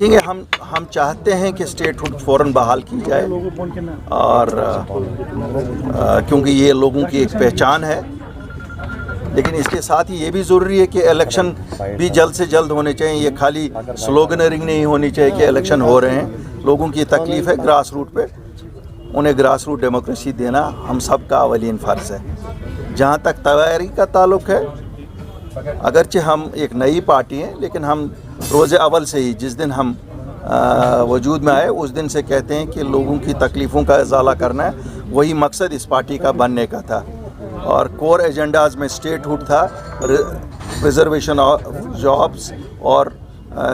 ہم چاہتے ہیں کہ اسٹیٹ ہوڈ فوراً بحال کی جائے، اور کیونکہ یہ لوگوں کی ایک پہچان ہے، لیکن اس کے ساتھ ہی یہ بھی ضروری ہے کہ الیکشن بھی جلد سے جلد ہونے چاہیے. یہ خالی سلوگنرنگ نہیں ہونی چاہیے کہ الیکشن ہو رہے ہیں. لوگوں کی تکلیف ہے گراس روٹ پہ، انہیں گراس روٹ ڈیموکریسی دینا ہم سب کا اولین فرض ہے. جہاں تک تیاری کا تعلق ہے، اگرچہ ہم ایک نئی پارٹی ہیں، لیکن ہم روز اول سے ہی جس دن ہم وجود میں آئے اس دن سے کہتے ہیں کہ لوگوں کی تکلیفوں کا ازالہ کرنا ہے. وہی مقصد اس پارٹی کا بننے کا تھا، اور کور ایجنڈاز میں اسٹیٹ ہوڈ تھا، ریزرویشن آف جابس اور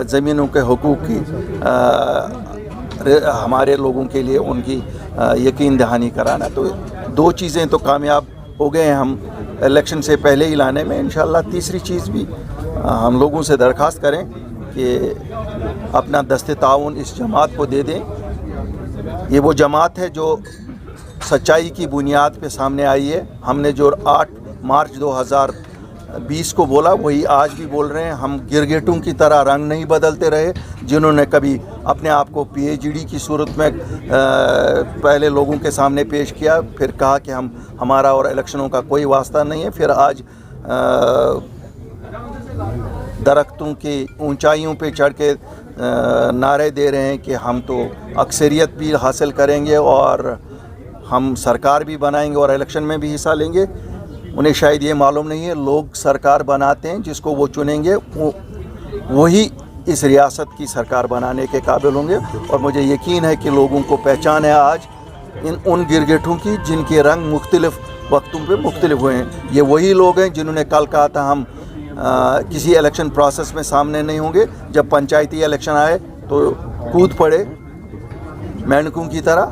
زمینوں کے حقوق کی ہمارے لوگوں کے لیے ان کی یقین دہانی کرانا. تو دو چیزیں تو کامیاب ہو گئے ہیں ہم الیکشن سے پہلے ہی لانے میں. انشاءاللہ تیسری چیز بھی ہم لوگوں سے درخواست کریں کہ اپنا دست تعاون اس جماعت کو دے دیں. یہ وہ جماعت ہے جو سچائی کی بنیاد پہ سامنے آئی ہے. ہم نے جو 8 مارچ 2020 کو بولا وہی آج بھی بول رہے ہیں. ہم گرگٹوں کی طرح رنگ نہیں بدلتے رہے جنہوں نے کبھی اپنے آپ کو پی ایچ ڈی کی صورت میں پہلے لوگوں کے سامنے پیش کیا، پھر کہا کہ ہمارا اور الیکشنوں کا کوئی واسطہ نہیں ہے، پھر آج درختوں کی اونچائیوں پہ چڑھ کے نعرے دے رہے ہیں کہ ہم تو اکثریت بھی حاصل کریں گے اور ہم سرکار بھی بنائیں گے اور الیکشن میں بھی حصہ لیں گے. انہیں شاید یہ معلوم نہیں ہے لوگ سرکار بناتے ہیں، جس کو وہ چنیں گے وہی اس ریاست کی سرکار بنانے کے قابل ہوں گے. اور مجھے یقین ہے کہ لوگوں کو پہچان ہے آج ان گرگٹوں کی جن کے رنگ مختلف وقتوں پہ مختلف ہوئے ہیں. یہ وہی لوگ ہیں جنہوں نے کل کہا تھا ہم کسی الیکشن پروسیس میں سامنے نہیں ہوں گے. جب پنچایتی الیکشن آئے تو کود پڑے مینڈکوں کی طرح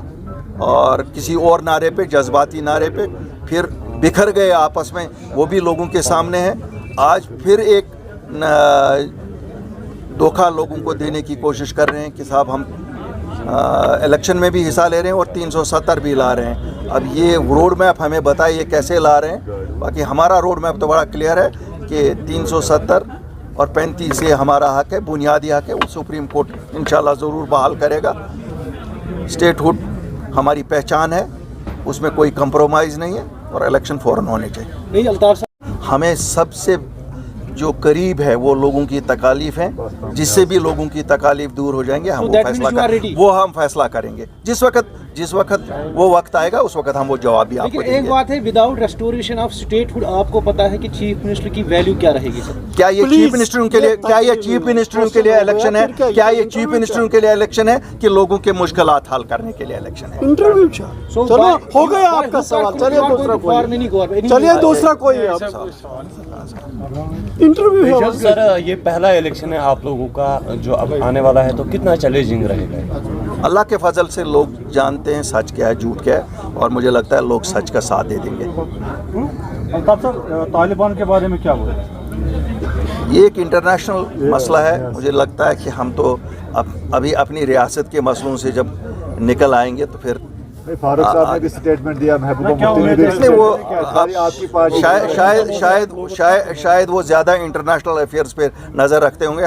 اور کسی اور نعرے پہ، جذباتی نعرے پہ، پھر بکھر گئے آپس میں. وہ بھی لوگوں کے سامنے ہے. آج پھر ایک دھوکہ لوگوں کو دینے کی کوشش کر رہے ہیں کہ صاحب ہم الیکشن میں بھی حصہ لے رہے ہیں اور 370 بھی لا رہے ہیں. اب یہ روڈ میپ ہمیں بتائے یہ کیسے لا رہے ہیں. باقی ہمارا روڈ میپ تو بڑا کلیئر ہے کہ 370 اور 35 سے ہمارا حق ہے، بنیادی حق ہے. وہ سپریم کورٹ انشاءاللہ ضرور بحال کرے گا. اسٹیٹ ہوڈ ہماری پہچان ہے، اس میں کوئی کمپرومائز نہیں ہے، اور الیکشن فوراً ہونے چاہیے. ہمیں سب سے جو قریب ہے وہ لوگوں کی تکالیف ہیں. جس سے بھی لوگوں کی تکالیف دور ہو جائیں گے ہم ہم فیصلہ کریں گے. جس وقت وہ وقت آئے گا اس وقت ہم وہ جواب بھی آپ کو دیں گے. ایک بات ہے، without restoration of statehood آپ کو پتا ہے کہ چیف منسٹر کی ویلیو کیا رہے گی سر؟ کیا یہ چیف منسٹروں کے لیے الیکشن ہے؟ کیا یہ چیف منسٹروں کے لیے الیکشن ہے کہ لوگوں کے مشکلات حل کرنے کے لیے الیکشن ہے؟ چلو ہو گیا آپ کا سوال. چلیے دوسرا کوئی انٹرویو. سر یہ پہلا الیکشن ہے آپ لوگوں کا جو اب آنے والا ہے، تو کتنا چیلنجنگ رہے گا؟ اللہ کے فضل سے لوگ جانتے ہیں سچ کیا ہے جھوٹ کیا ہے، اور مجھے لگتا ہے لوگ سچ کا ساتھ دے دیں گے. الطاف صاحب، طالبان کے بارے میں کیا بولے؟ یہ ایک انٹرنیشنل مسئلہ ہے. مجھے لگتا ہے کہ ہم تو ابھی اپنی ریاست کے مسئلوں سے جب نکل آئیں گے تو پھر فاروق صاحب نے بھی سٹیٹمنٹ دیا، محبوبہ مفتی نے شاید وہ زیادہ انٹرنیشنل افیئرز پہ نظر رکھتے ہوں گے.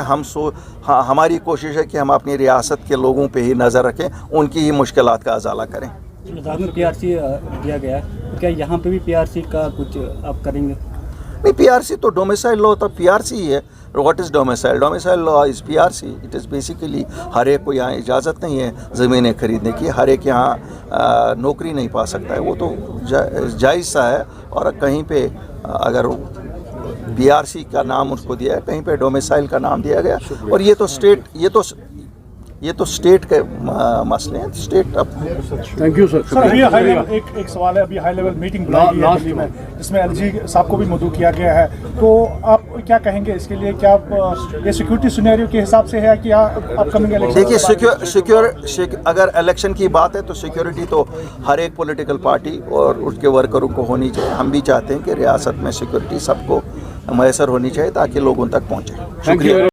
ہماری کوشش ہے کہ ہم اپنی ریاست کے لوگوں پہ ہی نظر رکھیں، ان کی ہی مشکلات کا ازالہ کریں. پی آر سی دیا گیا ہے، کیا یہاں پہ بھی پی آر سی کا کچھ آپ کریں گے؟ نہیں، پی آر سی تو ڈومیسائل لا ہوتا، پی آر سی ہی ہے. What is domicile law is P R C. It is basically ہر ایک کو یہاں اجازت نہیں ہے زمینیں خریدنے کی، ہر ایک یہاں نوکری نہیں پا سکتا ہے. وہ تو جائز سا ہے. اور کہیں پہ اگر پی آر سی کا نام اس کو دیا ہے، کہیں پہ ڈومیسائل کا نام دیا گیا. اور یہ تو اسٹیٹ کے مسئلے ہیں. اسٹیٹ اب تھینک یو سر. سر ابھی ایک سوال ہے، ابھی ہائی لیول میٹنگ بلائی ہے دلی میں جس میں ایل جی صاحب کو بھی مدعو کیا گیا ہے، تو آپ کیا کہیں گے اس کے لیے؟ کیا یہ سیکورٹی سینیریو کے حساب سے ہے کہ اپ کمنگ الیکشن؟ دیکھیے اگر الیکشن کی بات ہے تو سیکورٹی تو ہر ایک پولیٹیکل پارٹی اور اس کے ورکروں کو ہونی چاہیے. ہم بھی چاہتے ہیں کہ ریاست میں سیکورٹی سب کو میسر ہونی چاہیے تاکہ لوگوں تک پہنچے. شکریہ.